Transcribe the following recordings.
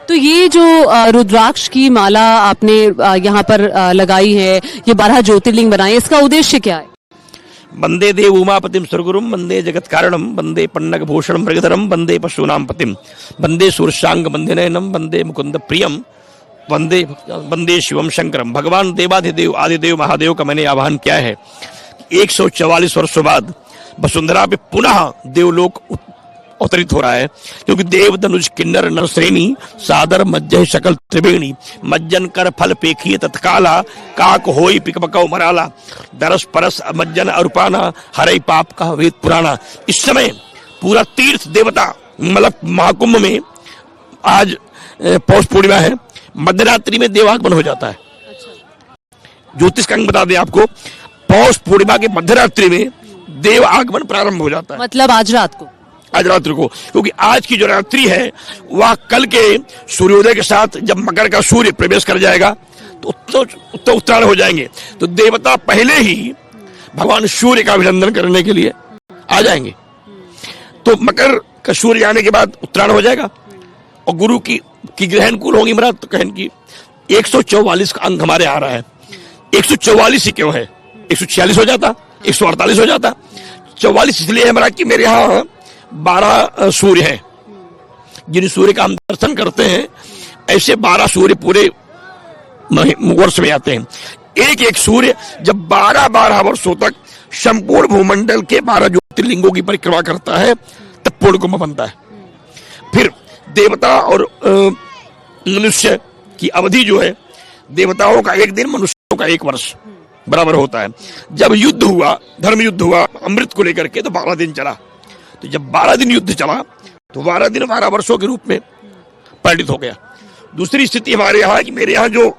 तो ये जो रुद्राक्ष की माला आपने यहाँ पर लगाई है, ये 12 ज्योतिर्लिंग बनाए, इसका उद्देश्य क्या है? वंदे देव उमापतिम स्वर्गुरुम वंदे जगत कारणम वंदे पन्नग भूषण मृगधरम वंदे पशूनाम पतिम वंदे सूर्याङ्ग वंदे नयनम वंदे मुकुंद प्रियम वंदे वंदे शिवम शंकरम। भगवान देवाधिदेव आदिदेव महादेव का मैंने आह्वान किया है। 144 वर्षों बाद वसुंधरा पे पुनः देवलोक अवतरित हो रहा है, क्योंकि देव धनुष किन्नर नर श्रेणी सादर मज्जह शकल त्रिवेणी मज्जन कर फल पेखिए तत्काला काक होई पिकपकौ मराला दरस परस मज्जन अरुपाना हरे पाप का वेद पुराना। इस समय पूरा तीर्थ देवता मतलब महाकुंभ में आज पौष पूर्णिमा है, मध्यरात्रि में देवागमन हो जाता है। ज्योतिष का अंग बता दें आपको, पौष पूर्णिमा के मध्यरात्रि में देव आगमन प्रारंभ हो जाता है। मतलब आज रात को, आज रात्रि को, क्योंकि आज की जो रात्रि है वह कल के सूर्योदय के साथ जब मकर का सूर्य प्रवेश कर जाएगा तो उत्तरायण हो जाएंगे। तो देवता पहले ही भगवान सूर्य का अभिनंदन करने के लिए आ जाएंगे। तो मकर का सूर्य आने के बाद उत्तरायण हो जाएगा और गुरु की ग्रह अनुकूल होगी। महाराज तो कहन की 144 का अंक हमारे आ रहा है। 144 ही क्यों है, 146 हो जाता, 148 हो जाता। 44 इसलिए है महाराज कि मेरे यहाँ 12 सूर्य हैं, जिन सूर्य का हम दर्शन करते हैं ऐसे 12 सूर्य पूरे वर्ष में आते हैं। एक एक सूर्य जब 12 वर्षों तक संपूर्ण भूमंडल के 12 ज्योतिर्लिंगों की परिक्रमा करता है तब पूर्ण कुंभ बनता है। फिर देवता और मनुष्य की अवधि जो है, देवताओं का एक दिन, मनुष्यों का 1 वर्ष बराबर होता है। जब युद्ध हुआ, धर्म युद्ध हुआ अमृत को लेकर के, तो 12 दिन चला। तो जब 12 दिन युद्ध चला तो 12 दिन 12 वर्षों के रूप में परिणित हो गया। दूसरी स्थिति हमारे यहाँ कि मेरे यहाँ जो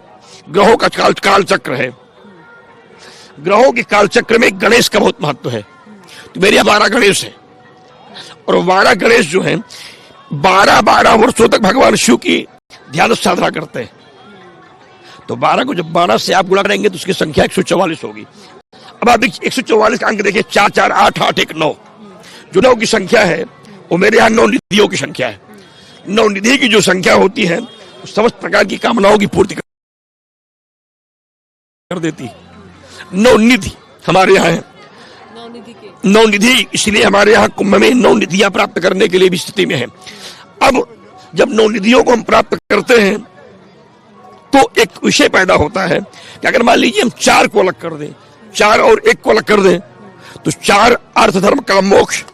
ग्रहों का काल चक्र है, ग्रहों के काल चक्र में गणेश का बहुत महत्व है। तो मेरे यहाँ 12 गणेश है और 12 गणेश जो है 12 वर्षों तक भगवान शिव की ध्यान साधना करते हैं। तो 12 को जब 12 से आप गुणा करेंगे तो उसकी संख्या 144 होगी। अब आप 144 का अंक देखिए, 4 4 8 8 1 9, जो 9 की संख्या है वो मेरे यहाँ 9 निधियों की संख्या है। 9 निधि की जो संख्या होती है वो समस्त प्रकार की कामनाओं की पूर्ति कर देती है। 9 निधि हमारे यहाँ है, 9 निधि, इसलिए हमारे यहाँ कुंभ में 9 निधियां प्राप्त करने के लिए भी स्थिति में है। अब जब 9 निधियों को हम प्राप्त करते हैं तो एक विषय पैदा होता है कि अगर मान लीजिए हम 4 को अलग कर दें, 4 और 1 को अलग कर दें, तो 4 अर्थ धर्म काम मोक्ष,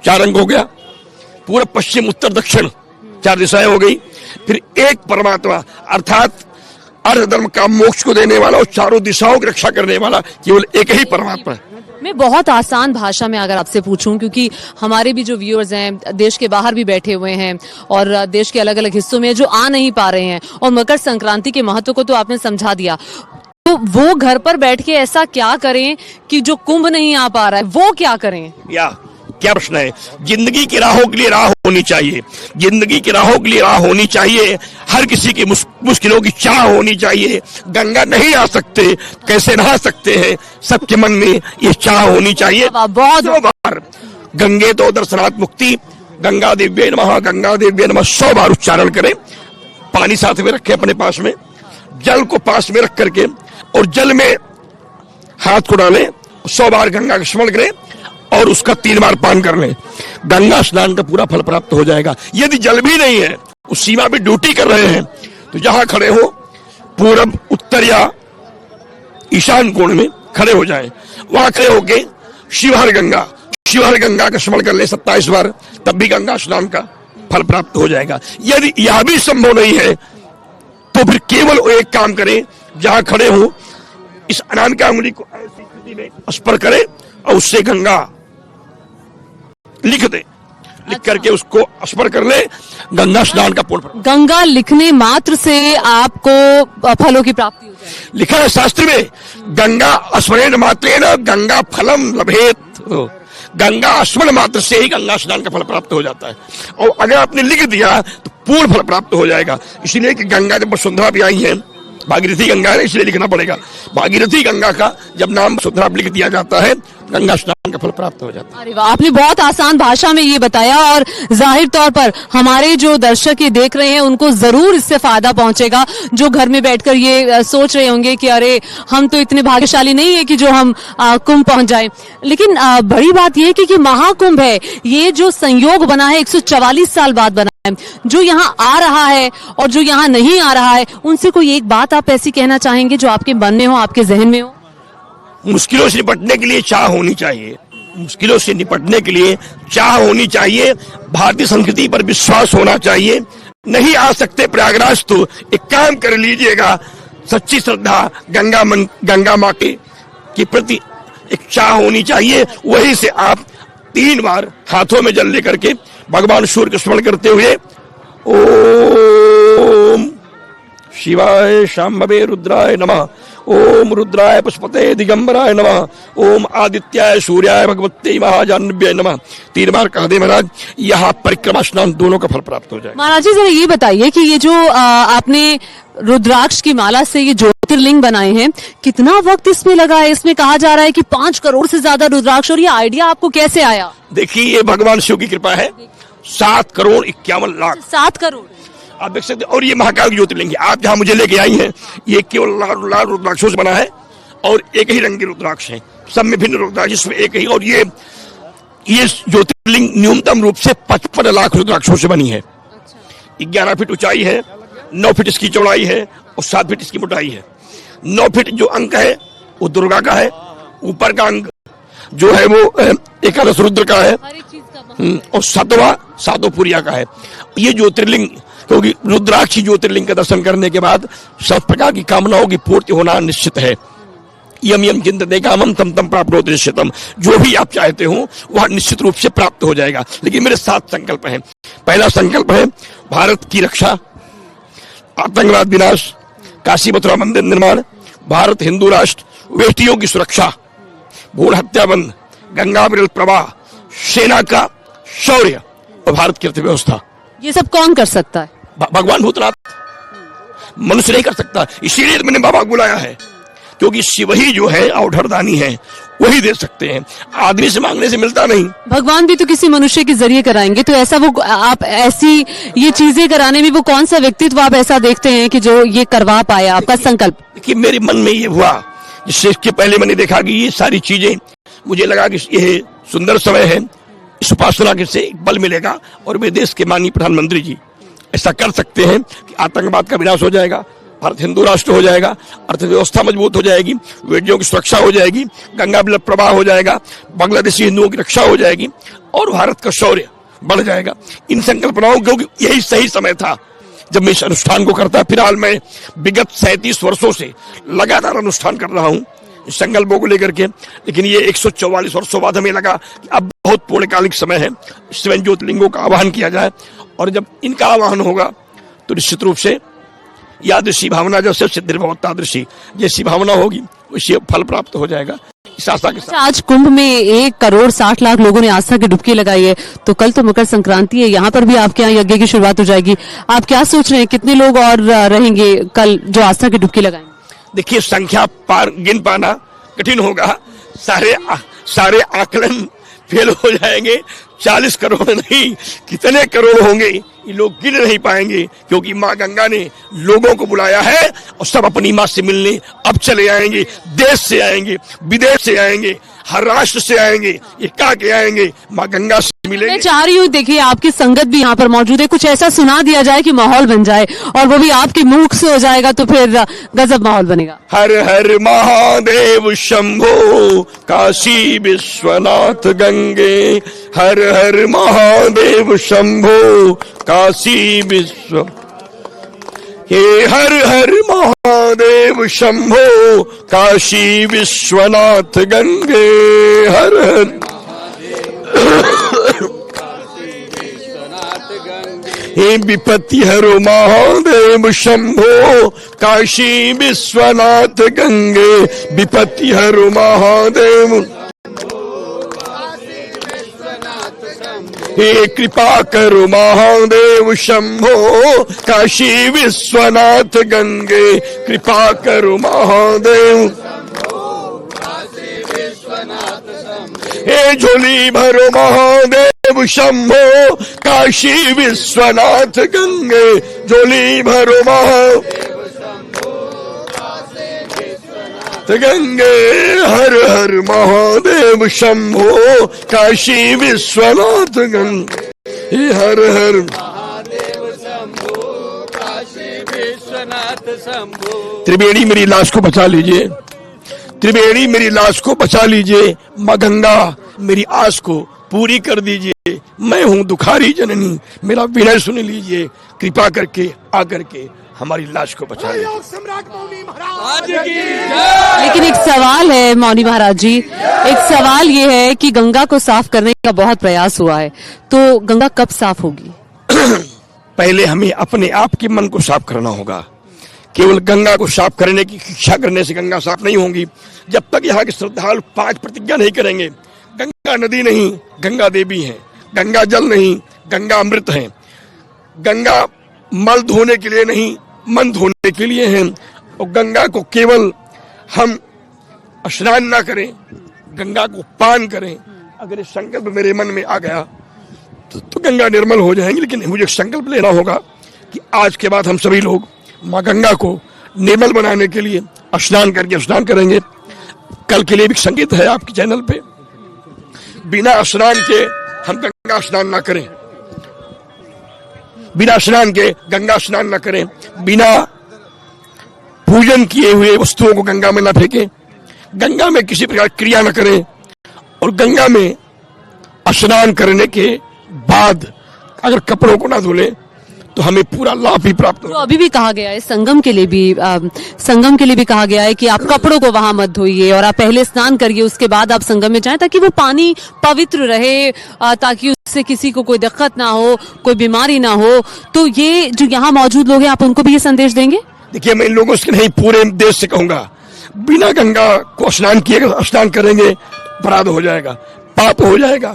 4 अंक हो गया। पूरा पश्चिम उत्तर दक्षिण 4 दिशाएं हो गई। फिर एक परमात्मा अर्थात अर्थ धर्म काम मोक्ष को देने वाला और चारों दिशाओं की रक्षा करने वाला केवल एक ही परमात्मा है। मैं बहुत आसान भाषा में अगर आपसे पूछूं, क्योंकि हमारे भी जो व्यूअर्स हैं देश के बाहर भी बैठे हुए हैं और देश के अलग अलग हिस्सों में जो आ नहीं पा रहे हैं, और मकर संक्रांति के महत्व को तो आपने समझा दिया, तो वो घर पर बैठ के ऐसा क्या करें कि जो कुंभ नहीं आ पा रहा है वो क्या करें? या क्या प्रश्न है। जिंदगी की राहों के लिए राह होनी चाहिए, जिंदगी की राहों के लिए राह होनी चाहिए। हर किसी की मुश्किलों की चाह होनी चाहिए। गंगा नहीं आ सकते, कैसे नहा सकते हैं, सबके मन में ये चाह होनी चाहिए। बहुत बार गंगे तो दर्शनात् मुक्ति, गंगा देव्ये नमः, गंगा देव्ये नमः 100 बार उच्चारण करें। पानी साथ में रखें अपने पास में, जल को पास में रख करके और जल में हाथ को डालें, 100 बार गंगा का स्मरण करें और उसका 3 बार पान कर लें। गंगा स्नान का पूरा फल प्राप्त हो जाएगा। यदि जल भी नहीं है, उस सीमा पे ड्यूटी कर रहे हैं, तो जहां खड़े हो पूरब उत्तर या ईशान कोण में खड़े हो जाएं। वहां खड़े होके शिवहर गंगा का स्मरण कर ले 27 बार, तब भी गंगा स्नान का फल प्राप्त हो जाएगा। यदि यह भी संभव नहीं है तो फिर केवल वो एक काम करें, जहां खड़े हो इस अनामिका अंगुली को ऐसी स्थिति में स्पर्श करें और उससे गंगा लिख दे, लिख करके उसको स्मरण कर ले, गंगा स्नान का पूर्ण। गंगा लिखने मात्र से आपको फलों की प्राप्ति हो जाए। लिखा है शास्त्र में, गंगा स्मरण मात्रेण गंगा फलम लभेत। गंगा स्मरण मात्र से ही गंगा स्नान का फल प्राप्त हो जाता है। और अगर आपने लिख दिया तो पूर्ण फल प्राप्त हो जाएगा। इसलिए कि गंगा जब वसुंधरा भी आई है, भागीरथी गंगा है इसलिए लिखना पड़ेगा। भागीरथी गंगा का जब नाम सुधरा लिख दिया जाता है, गंगा स्नान का फल प्राप्त हो जाता है। अरे वाह, आपने बहुत आसान भाषा में ये बताया और जाहिर तौर पर हमारे जो दर्शक ये देख रहे हैं उनको जरूर इससे फायदा पहुंचेगा, जो घर में बैठकर ये सोच रहे होंगे कि अरे हम तो इतने भाग्यशाली नहीं है कि जो हम कुंभ पहुंच जाए। लेकिन बड़ी बात यह कि महाकुंभ है, ये जो संयोग बना है 144 साल बाद बना है, जो यहाँ आ रहा है और जो यहाँ नहीं आ रहा है, उनसे कोई एक बात आप ऐसी कहना चाहेंगे जो आपके मन में हो, आपके जहन में हो? मुश्किलों से निपटने के लिए चाह होनी चाहिए, मुश्किलों से निपटने के लिए चाह होनी चाहिए, भारतीय संस्कृति पर विश्वास होना चाहिए। नहीं आ सकते प्रयागराज तो एक काम कर लीजिएगा, सच्ची श्रद्धा गंगा माँ के प्रति एक चाह होनी चाहिए। वहीं से आप 3 बार हाथों में जल लेकर के भगवान सूर्य को स्मरण करते हुए ओम शिवाय शांभवे रुद्राय नमः, ओम रुद्राय पुष्पते दिगंबराय नमः, ओम आदित्याय सूर्याय भगवते महाजाह्नव्ये नमः 3 बार कह दे महाराज, यहाँ परिक्रमा स्नान दोनों का फल प्राप्त हो जाए। महाराज जी जरा ये बताइए कि ये जो आपने रुद्राक्ष की माला से ये ज्योतिर्लिंग बनाए हैं, कितना वक्त इसमें लगा है? इसमें कहा जा रहा है कि 5 करोड़ से ज्यादा रुद्राक्ष, और ये आइडिया आपको कैसे आया? देखिए ये भगवान शिव की कृपा है, 7 करोड़ 51 लाख 7 करोड़ आप देख सकते हैं। और ये महाकाल ज्योतिर्लिंग आप जहां मुझे लेके आई हैं, ये केवल लाल रुद्राक्षों से बना है और एक ही रंग के रुद्राक्ष हैं, सब में भिन्न रुद्राक्ष, इसमें एक ही। और ये ज्योतिर्लिंग न्यूनतम रूप से 55 लाख रुद्राक्षों से बनी है। 11 फीट ऊंचाई है, 9 फीट इसकी चौड़ाई है और 7 फीट इसकी मोटाई है। 9 फीट जो अंक है वो दुर्गा का है, ऊपर का अंक जो है वो एकादश रुद्र का है और 7वां सातोपुरिया का है। ये ज्योतिर्लिंग, क्योंकि रुद्राक्ष ज्योतिर्लिंग का दर्शन करने के बाद सब प्रकार की कामनाओं की पूर्ति होना निश्चित है। यम यम चिंतते कामम तम तम प्राप्नोति निश्चितम, जो भी आप चाहते हो वह निश्चित रूप से प्राप्त हो जाएगा। लेकिन मेरे 7 संकल्प हैं। पहला संकल्प है भारत की रक्षा, आतंकवाद विनाश, काशी मथुरा मंदिर निर्माण, भारत हिंदू राष्ट्र, बेटियों की सुरक्षा, भ्रूण हत्या बंद, गंगा विरल प्रवाह, सेना का शौर्य और भारत की अर्थव्यवस्था। ये सब कौन कर सकता है? भगवान भूतनाथ, मनुष्य नहीं कर सकता। इसीलिए मैंने बाबा को बुलाया है, क्योंकि शिव ही जो है अवधरदानी है, वही दे सकते हैं, आदमी से मांगने से मिलता नहीं। भगवान भी तो किसी मनुष्य के जरिए कराएंगे, तो ऐसा वो आप ऐसी ये चीजें कराने में वो कौन सा व्यक्तित्व आप ऐसा देखते हैं कि जो ये करवा पाया? आपका संकल्प? देखिए मेरे मन में ये हुआ, जिससे पहले मैंने देखा कि ये सारी चीजें, मुझे लगा कि ये सुंदर समय है, इस उपासना से बल मिलेगा और वे देश के माननीय प्रधानमंत्री जी ऐसा कर सकते हैं कि आतंकवाद का विनाश हो जाएगा, भारत हिंदू राष्ट्र हो जाएगा, अर्थव्यवस्था मजबूत हो जाएगी, बेटियों की सुरक्षा हो जाएगी, गंगा विलय प्रवाह हो जाएगा, बांग्लादेशी हिंदुओं की रक्षा हो जाएगी और भारत का शौर्य बढ़ जाएगा। इन संकल्पनाओं, क्योंकि यही सही समय था जब मैं इस अनुष्ठान को करता। फिलहाल मैं विगत 37 वर्षों से लगातार अनुष्ठान कर रहा हूँ संकल्पों को लेकर के, लेकिन ये 144 वर्षों बाद हमें लगा कि अब बहुत पूर्णकालिक समय है, इसमें ज्योतिर्लिंगों का आवाहन किया जाए। और जब इनका आवाहन होगा तो निश्चित रूप से यादृशी भावना जैसे सिद्धिर्भवत् तादृशी, जैसी भावना होगी उससे फल प्राप्त हो जाएगा इस आस्था के साथ। आज कुंभ में 1 करोड़ 60 लाख लोगों ने आस्था की डुबकी लगाई है, तो कल तो मकर संक्रांति है, यहाँ पर भी आपके यहाँ यज्ञ की शुरुआत हो जाएगी। आप क्या सोच रहे हैं, कितने लोग और रहेंगे कल जो आस्था की डुबकी लगाएंगे? देखिए संख्या गिन पाना कठिन होगा, सारे आकलन फेल हो जाएंगे। 40 करोड़ नहीं, कितने करोड़ होंगे ये लोग गिन नहीं पाएंगे, क्योंकि माँ गंगा ने लोगों को बुलाया है और सब अपनी माँ से मिलने अब चले आएंगे। देश से आएंगे, विदेश से आएंगे, हर राष्ट्र से आएंगे, ये कहा के आएंगे, माँ गंगा से मिलेंगे। मैं चाह रही हूँ देखिए आपकी संगत भी यहाँ पर मौजूद है, कुछ ऐसा सुना दिया जाए कि माहौल बन जाए, और वो भी आपके मुख से हो जाएगा तो फिर गजब माहौल बनेगा। हर हर महादेव शंभो काशी विश्वनाथ गंगे, हर हर महादेव शंभो काशी विश्व, हे हर हर महादेव शंभो काशी विश्वनाथ गंगे, हर हर हे विपत्ति हरो महादेव शंभो काशी विश्वनाथ गंगे, विपत्ति हरो महादेव, हे कृपा करो महादेव शंभो काशी विश्वनाथ गंगे, कृपा करो महादेव हे झोली भरो महादेव शंभो काशी विश्वनाथ गंगे, झोली भरो महादेव गंगे, हर हर महादेव शंभो काशी विश्वनाथ गंगे, हर हर महादेव शंभो काशी विश्वनाथ शंभो। त्रिवेणी मेरी लाश को बचा लीजिए, त्रिवेणी मेरी लाश को बचा लीजिए, माँ गंगा मेरी आस को पूरी कर दीजिए, मैं हूँ दुखारी जननी, मेरा विनय सुन लीजिए, कृपा करके आकर के हमारी लाश को बचा लीजिए। लेकिन एक सवाल है मौनी महाराज जी, एक सवाल ये है कि गंगा को साफ करने का बहुत प्रयास हुआ है, तो गंगा कब साफ होगी? पहले हमें अपने आप के मन को साफ करना होगा। केवल गंगा को साफ करने की इच्छा करने से गंगा साफ नहीं होगी। जब तक यहाँ के श्रद्धालु 5 प्रतिज्ञा नहीं करेंगे, गंगा नदी नहीं गंगा देवी है, गंगा जल नहीं गंगा अमृत है, गंगा मल धोने के लिए नहीं मन धोने के लिए है, और गंगा को केवल हम स्नान ना करें, गंगा को पान करें। अगर ये संकल्प मेरे मन में आ गया तो गंगा निर्मल हो जाएंगी। लेकिन मुझे संकल्प लेना होगा कि आज के बाद हम सभी लोग माँ गंगा को निर्मल बनाने के लिए स्नान करके स्नान करेंगे। कल के लिए भी संगीत है आपके चैनल पे, बिना स्नान के हम गंगा स्नान ना करें, बिना स्नान के गंगा स्नान न करें, बिना पूजन किए हुए वस्तुओं को गंगा में न फेंकें, गंगा में किसी प्रकार क्रिया न करें, और गंगा में स्नान करने के बाद अगर कपड़ों को ना धुलें तो हमें पूरा लाभ ही प्राप्त तो अभी भी कहा गया है, संगम के लिए भी कहा गया है कि आप कपड़ों को वहां मत धोइए और आप पहले स्नान करिए, उसके बाद आप संगम में जाएं, ताकि वो पानी पवित्र रहे, ताकि उससे किसी को कोई दिक्कत ना हो, कोई बीमारी ना हो। तो ये जो यहाँ मौजूद लोग हैं, आप उनको भी ये संदेश देंगे? देखिए, मैं इन लोगों से नहीं पूरे देश से कहूंगा, बिना गंगा को स्नान किए स्नान करेंगे अपराध हो जाएगा, पाप हो जाएगा।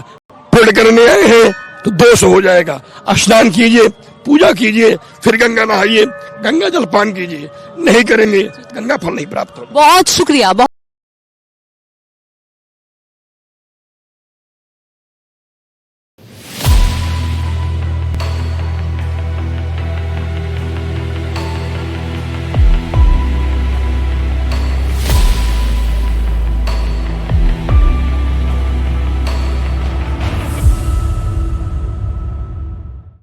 पुण्य करने आए हैं तो दोष हो जाएगा। स्नान कीजिए, पूजा कीजिए, फिर गंगा नहाइए, गंगा जल पान कीजिए। नहीं करेंगे गंगा फल नहीं प्राप्त होगा। बहुत शुक्रिया।